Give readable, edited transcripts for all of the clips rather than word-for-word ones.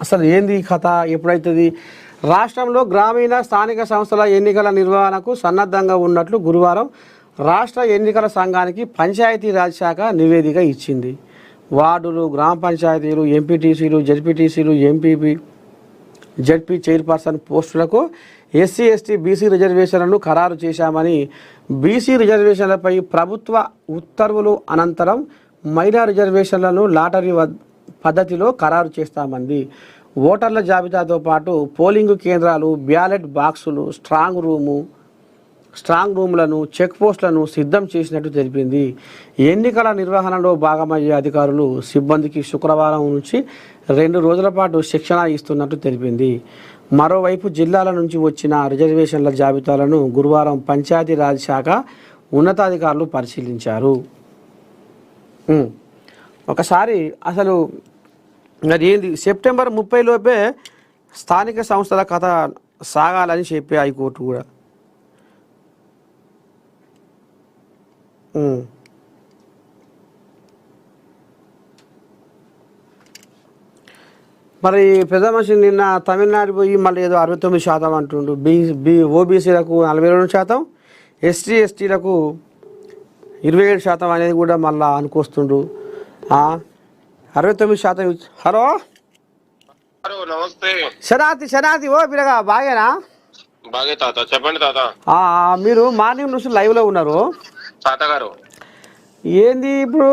అసలు ఏంది కథ ఎప్పుడైతుంది? రాష్ట్రంలో గ్రామీణ స్థానిక సంస్థల ఎన్నికల నిర్వహణకు సన్నద్ధంగా ఉన్నట్లు గురువారం రాష్ట్ర ఎన్నికల సంఘానికి పంచాయతీరాజ్ శాఖ నివేదిక ఇచ్చింది. వార్డులు, గ్రామ పంచాయతీలు, ఎంపీటీసీలు, జెడ్పీటీసీలు, జెడ్పీ చైర్పర్సన్ పోస్టులకు ఎస్సీ, ఎస్టీ, బీసీ రిజర్వేషన్లను ఖరారు చేశామని, బీసీ రిజర్వేషన్లపై ప్రభుత్వ ఉత్తర్వులు అనంతరం మైనార్ రిజర్వేషన్లను లాటరీ పద్ధతిలో ఖరారు చేస్తామంది. ఓటర్ల జాబితాతో పాటు పోలింగ్ కేంద్రాలు, బ్యాలెట్ బాక్సులు, స్ట్రాంగ్ రూమ్లను, చెక్ పోస్టులను సిద్ధం చేసినట్టు తెలిపింది. ఎన్నికల నిర్వహణలో భాగమయ్యే అధికారులు, సిబ్బందికి శుక్రవారం నుంచి 2 రోజుల పాటు శిక్షణ ఇస్తున్నట్టు తెలిపింది. మరోవైపు జిల్లాల నుంచి వచ్చిన రిజర్వేషన్ల జాబితాలను గురువారం పంచాయతీరాజ్ శాఖ ఉన్నతాధికారులు పరిశీలించారు. ఒకసారి అసలు మరి ఏంది, సెప్టెంబర్ 30 లోపే స్థానిక సంస్థల కథ సాగాలని చెప్పి హైకోర్టు కూడా. మరి పెద్ద మనిషి నిన్న తమిళనాడు పోయి మళ్ళీ ఏదో 69% అంటుండు. ఓబీసీలకు 42%, ఎస్టీ ఎస్టీలకు 27% అనేది కూడా మళ్ళీ అనుకొస్తుండ్రు. 69%. హలో నమస్తే. శనాతి ఓ పిల్లగా బాగేనా? బాగే తాత, చెప్పండి తాత. మీరు మార్నింగ్ నుంచి లైవ్లో ఉన్నారు తాతగారు. ఏంది ఇప్పుడు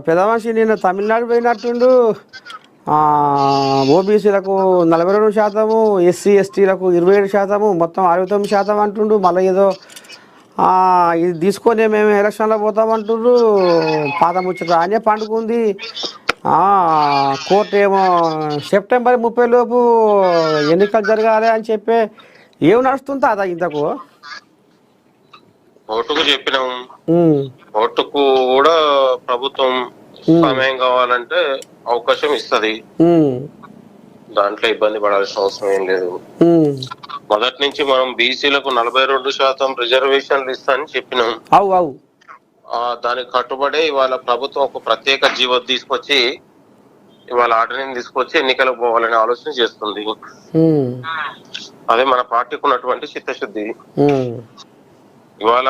పెద్ద మనిషి నిన్న తమిళనాడు పోయినట్టుండు. ఓబీసీలకు 42%, ఎస్సీ ఎస్టీలకు 27%, మొత్తం 69% అంటుండు. మళ్ళీ ఏదో ఇది తీసుకొని మేము ఎలక్షన్లో పోతామంటుండ్రు. పాత ముచ్చట అనే పండుకుంది. కోర్టు ఏమో సెప్టెంబర్ 30 లోపు ఎన్నికలు జరగాలి అని చెప్పి ఏం నడుస్తుందా అదా ఇంతకు? ఓటుకు చెప్పినాం, ఓటుకు కూడా ప్రభుత్వం సమయం కావాలంటే అవకాశం ఇస్తుంది. దాంట్లో ఇబ్బంది పడాల్సిన అవసరం ఏం లేదు. మొదటి నుంచి మనం బీసీలకు 42% రిజర్వేషన్లు ఇస్తామని చెప్పినాం. దానికి కట్టుబడి ఇవాళ ప్రభుత్వం ఒక ప్రత్యేక జీవో తీసుకొచ్చి ఇవాళ ఆర్డర్ని తీసుకొచ్చి ఎన్నికలకు పోవాలనే ఆలోచన చేస్తుంది. అదే మన పార్టీకి ఉన్నటువంటి చిత్తశుద్ధి. ఇవాళ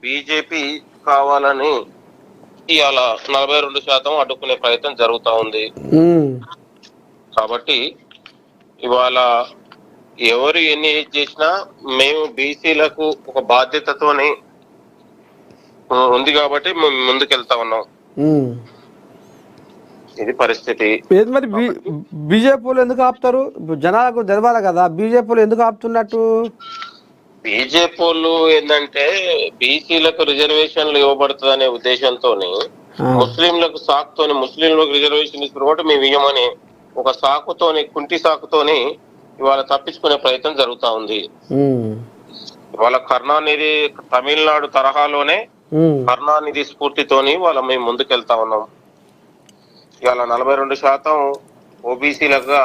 బీజేపీ కావాలని ఇవాళ 42% అడ్డుకునే ప్రయత్నం జరుగుతా ఉంది. కాబట్టి ఇవాళ ఎవరు ఎన్ని చేసినా మేము బీసీలకు ఒక బాధ్యతతోని ఉంది కాబట్టి మేము ముందుకెళ్తా ఉన్నాం. ఇది పరిస్థితి. మరి బీజేపీలు ఎందుకు ఆపుతారు? జనాలకు తెలవాలి కదా, బీజేపీలు ఎందుకు ఆపుతున్నట్టు? బీజేపీ వాళ్ళు ఏంటంటే బీసీలకు రిజర్వేషన్లు ఇవ్వబడుతుంది అనే ఉద్దేశంతో ముస్లింలకు సాకుతోని ముస్లింలకు రిజర్వేషన్ ఇస్తున్న కూడా మేము ఇవ్వమని ఒక సాకుతోని, కుంటి సాకుతోని ఇవాళ తప్పించుకునే ప్రయత్నం జరుగుతా ఉంది. ఇవాళ కరుణానిధి తమిళనాడు తరహాలోనే కరుణానిధి స్ఫూర్తితోని వాళ్ళ మేము ముందుకెళ్తా ఉన్నాం. ఇవాళ 42% ఓబీసీలుగా,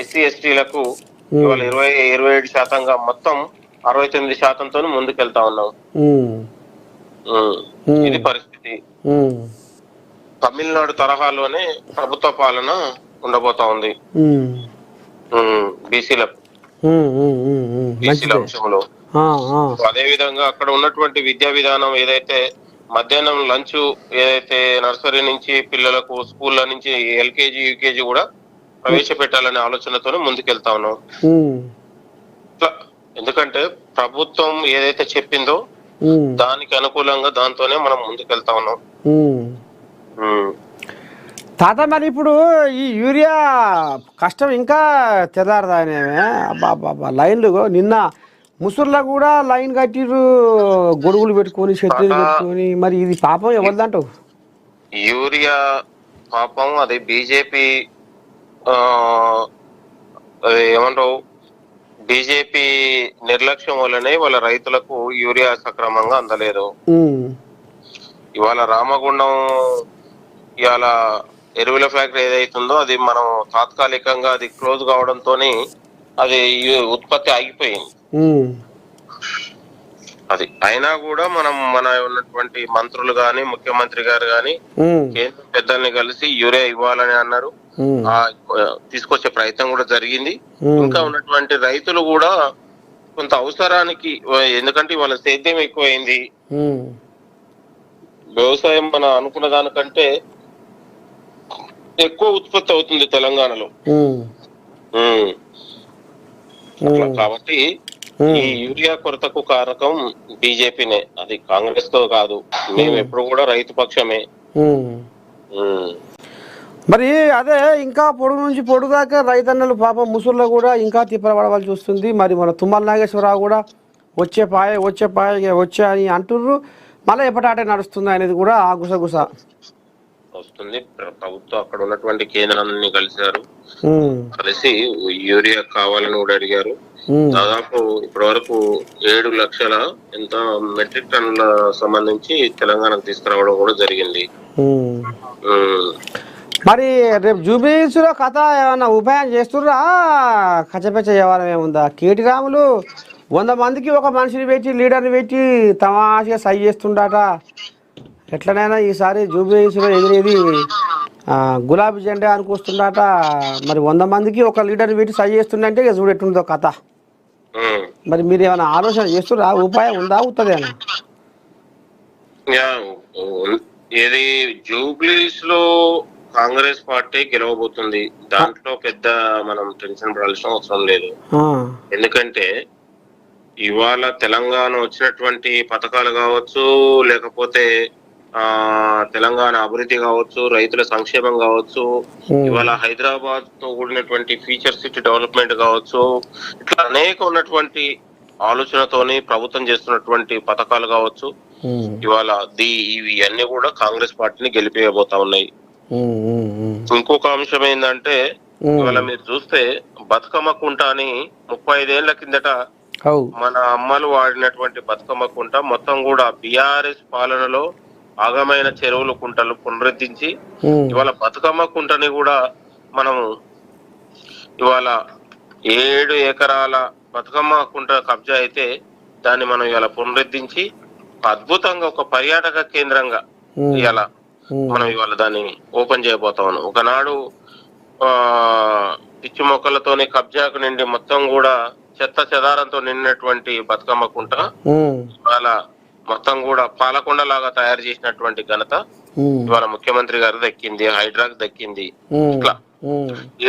ఎస్సీ ఎస్టీలకు ఇవాళ 27%గా మొత్తం 69%తో ముందుకెళ్తా ఉన్నాం. ఇది పరిస్థితి. తమిళనాడు తరహాలోనే ప్రభుత్వ పాలన ఉండబోతా ఉంది బీసీల అంశంలో. అదే విధంగా అక్కడ ఉన్నటువంటి విద్యా విధానం ఏదైతే మధ్యాహ్నం లంచ్ ఏదైతే నర్సరీ నుంచి పిల్లలకు స్కూళ్ళ నుంచి ఎల్కేజీ యూకేజీ కూడా ప్రవేశపెట్టాలనే ఆలోచనతోనే ముందుకెళ్తా ఉన్నాం. ఎందుకంటే ప్రభుత్వం ఏదైతే చెప్పిందో దానికి అనుకూలంగా దాంతోనే మనం ముందుకెళ్తా ఉన్నాం. తాత మరి ఇప్పుడు ఈ యూరియా కష్టం ఇంకా తెల్లారదానేమే. అబ్బా లైన్లు నిన్న ముసుర్లా కూడా లైన్ కట్టిరు, గొడుగులు పెట్టుకొని, చెట్లు పెట్టుకొని. మరి ఇది పాపం ఎవరిదంటావు? యూరియా పాపం అది బీజేపీ ఏమంటావు, బీజేపీ నిర్లక్ష్యం వల్లనే వాళ్ళ రైతులకు యూరియా సక్రమంగా అందలేదు. ఇవాళ రామగుండం ఇవాళ ఎరువుల ఫ్యాక్టరీ ఏదైతుందో అది మనం తాత్కాలికంగా అది క్లోజ్ కావడంతో అది ఉత్పత్తి ఆగిపోయింది. అది అయినా కూడా మన ఉన్నటువంటి మంత్రులు గాని, ముఖ్యమంత్రి గారు గాని కేంద్ర పెద్దల్ని కలిసి యూరియా ఇవ్వాలని అన్నారు. తీసుకొచ్చే ప్రయత్నం కూడా జరిగింది. ఇంకా ఉన్నటువంటి రైతులు కూడా కొంత అవసరానికి, ఎందుకంటే వాళ్ళ సేద్యం ఎక్కువైంది, వ్యవసాయం మన అనుకున్న దానికంటే ఎక్కువ ఉత్పత్తి అవుతుంది తెలంగాణలో. కాబట్టి ఈ యూరియా కొరతకు కారకం బీజేపీనే, అది కాంగ్రెస్ తో కాదు. మేము ఎప్పుడు కూడా రైతు పక్షమే. మరి అదే ఇంకా పొడుగు నుంచి పొడుగు దాకా రైతన్నలు పాపం ముసుల్లో కూడా ఇంకా తిప్పబడవలసి వస్తుంది. మరి మన తుమ్మల నాగేశ్వరరావు కూడా వచ్చే వచ్చే అని అంటుర్రు. మళ్ళీ ఎప్పటాటే నడుస్తుంది అనేది కూడా ఆ గుసగుస వస్తుంది. ప్రభుత్వం అక్కడ ఉన్నటువంటి కేంద్రాన్ని కలిసి యూరియా కావాలని కూడా అడిగారు. దాదాపు ఇప్పటి వరకు 7 లక్షల ఎంత మెట్రిక్ టన్నుల సంబంధించి తెలంగాణకు తీసుకురావడం కూడా జరిగింది. మరి రేపు జూబ్లీహిల్స్ లో కథ ఏమన్నా ఉపాయం చేస్తుర్రా? కచ్చపెచ్చ వ్యవహారం ఏముందా? కేటీ రాములు 100 మందికి ఒక మనిషిని పెట్టి లీడర్ని పెట్టి తమాషగా సై చేస్తుండట. ఎట్లనైనా ఈసారి జూబ్లీహిల్స్ లో ఎగిరేది గులాబీ జెండా అనుకొస్తుండట. మరి 100 మందికి ఒక లీడర్ని పెట్టి సై చేస్తుండే చూడు ఎట్టుందో కథ. మరి మీరు ఏమైనా ఆలోచన చేస్తుర్రా? ఉపాయం ఉందా? అవుతుందేనా? ఏది జూబ్లీహిల్స్ లో కాంగ్రెస్ పార్టీ గెలవబోతుంది. దాంట్లో పెద్ద మనం టెన్షన్ పడాల్సిన అవసరం లేదు. ఎందుకంటే ఇవాళ తెలంగాణ వచ్చినటువంటి పథకాలు కావచ్చు, లేకపోతే తెలంగాణ అభివృద్ధి కావచ్చు, రైతుల సంక్షేమం కావచ్చు, ఇవాళ హైదరాబాద్ తో కూడినటువంటి ఫ్యూచర్ సిటీ డెవలప్మెంట్ కావచ్చు, ఇట్లా అనేక ఉన్నటువంటి ఆలోచనతోని ప్రభుత్వం చేస్తున్నటువంటి పథకాలు కావచ్చు, ఇవాళ ఇవి అన్ని కూడా కాంగ్రెస్ పార్టీని గెలిపేయబోతా ఉన్నాయి. ఇంకొక అంశం ఏంటంటే ఇవాళ మీరు చూస్తే బతుకమ్మ కుంట అని 35 ఏళ్ల కిందట మన అమ్మలు వాడినటువంటి బతుకమ్మ కుంట మొత్తం కూడా బిఆర్ఎస్ పాలనలో ఆగమైన చెరువులు కుంటలు పునరుద్ధరించి ఇవాళ బతుకమ్మ కుంటని కూడా మనము ఇవాళ 7 ఎకరాల బతుకమ్మ కుంట కబ్జా అయితే దాన్ని మనం ఇవాళ పునరుద్ధరించి అద్భుతంగా ఒక పర్యాటక కేంద్రంగా ఇవాళ మనం ఇవాళ దాన్ని ఓపెన్ చేయబోతా ఉన్నాం. ఒకనాడు పిచ్చి మొక్కలతోని కబ్జాకు నిండి మొత్తం కూడా చెత్త చెదారంతో నిండినటువంటి బతుకమ్మ కుంట ఇవాళ మొత్తం కూడా పాలకొండ లాగా తయారు చేసినటువంటి ఘనత ఇవాళ ముఖ్యమంత్రి గారు దక్కింది, హైడ్రాకు దక్కింది. ఇట్లా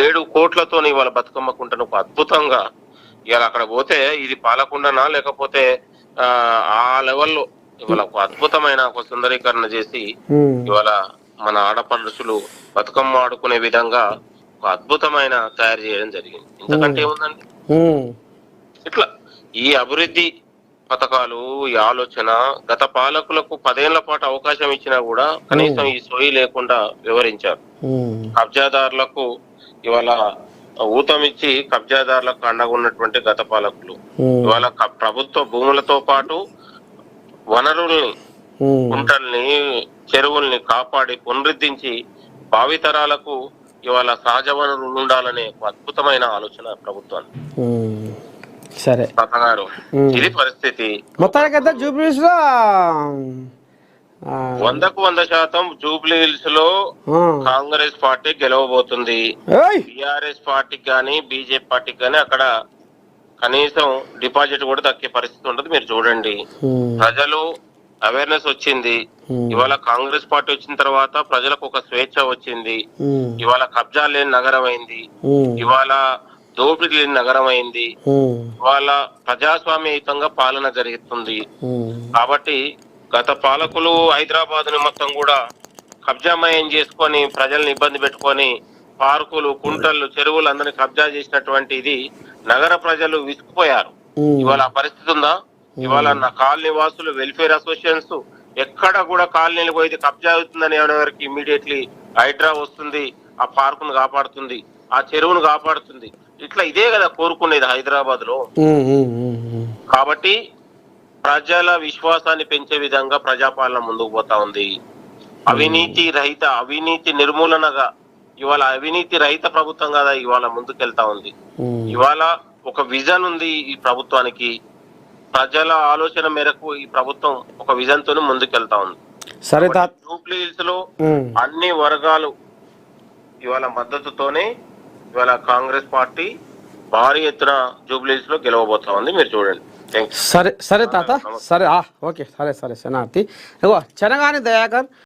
7 కోట్లతో ఇవాళ బతుకమ్మ కుంటను అద్భుతంగా ఇవాళ అక్కడ పోతే ఇది పాలకొండనా లేకపోతే ఆ లెవెల్లో ఇవాళ ఒక అద్భుతమైన ఒక సుందరీకరణ చేసి ఇవాళ మన ఆడపడుచులు బతుకమ్మ ఆడుకునే విధంగా ఒక అద్భుతమైన తయారు చేయడం జరిగింది. ఇంతకంటే ఏముందండి? ఇట్లా ఈ అభివృద్ధి పథకాలు, ఈ ఆలోచన గత పాలకులకు 10 ఏళ్ల పాటు అవకాశం ఇచ్చినా కూడా కనీసం ఈ సోయి లేకుండా వివరించారు. కబ్జాదారులకు ఇవాళ ఊతమిచ్చి కబ్జాదారులకు అండగా ఉన్నటువంటి గత పాలకులు ఇవాళ ప్రభుత్వ భూములతో పాటు వనరుల్ని, కుంటల్ని, చెరువుల్ని కాపాడి పునరుద్ధరించి భావితరాలకు ఇవాళ సహజ వనరులు ఉండాలనే అద్భుతమైన ఆలోచన ప్రభుత్వానికి. సరే ఇది పరిస్థితి. మొత్తానికైతే జూబ్లీహిల్స్ లో 100% జూబ్లీహిల్స్ లో కాంగ్రెస్ పార్టీ గెలవబోతుంది. టిఆర్ఎస్ పార్టీకి గానీ బీజేపీ పార్టీకి గానీ అక్కడ కనీసం డిపాజిట్ కూడా దక్కే పరిస్థితి ఉండదు. మీరు చూడండి, ప్రజలు అవేర్నెస్ వచ్చింది. ఇవాళ కాంగ్రెస్ పార్టీ వచ్చిన తర్వాత ప్రజలకు ఒక స్వేచ్ఛ వచ్చింది. ఇవాళ కబ్జా లేని నగరం అయింది, ఇవాళ దోపిడీ లేని నగరం అయింది, ఇవాళ ప్రజాస్వామ్యయుతంగా పాలన జరుగుతుంది. కాబట్టి గత పాలకులు హైదరాబాద్ ని మొత్తం కూడా కబ్జామయం చేసుకొని ప్రజల్ని ఇబ్బంది పెట్టుకొని పార్కులు, కుంటలు, చెరువులు అందరినీ కబ్జా చేసినటువంటి ఇది నగర ప్రజలు విసుకుపోయారు. ఇవాళ ఆ పరిస్థితి ఉందా? ఇవాళ నా కాలనీ వాసులు, వెల్ఫేర్ అసోసియేషన్స్ ఎక్కడ కూడా కాలనీలు పోయి కబ్జా అవుతుందని ఎవరికి ఇమీడియట్లీ హైడ్రా వస్తుంది, ఆ పార్కును కాపాడుతుంది, ఆ చెరువును కాపాడుతుంది. ఇట్లా ఇదే కదా కోరుకునేది హైదరాబాద్ లో. కాబట్టి ప్రజల విశ్వాసాన్ని పెంచే విధంగా ప్రజాపాలన ముందుకు పోతా ఉంది. అవినీతి నిర్మూలనగా ఇవాళ అవినీతి రహిత ప్రభుత్వం కదా ఇవాళ ముందుకెళ్తా ఉంది. ఇవాళ ఒక విజన్ ఉంది ఈ ప్రభుత్వానికి. ప్రజల ఆలోచన మేరకు ఈ ప్రభుత్వం ఒక విజన్ తోనే ముందుకెళ్తా ఉంది. సరే, జూబ్లీహిల్స్ లో అన్ని వర్గాలు ఇవాళ మద్దతుతోనే ఇవాళ కాంగ్రెస్ పార్టీ భారీ ఎత్తున జూబ్లీస్ లో గెలవబోతా ఉంది. మీరు చూడండి. థ్యాంక్స్. సరే సరే తాత, సరే ఓకే, సరే శనార్థి. ఇగో చెనగాని దయాకర్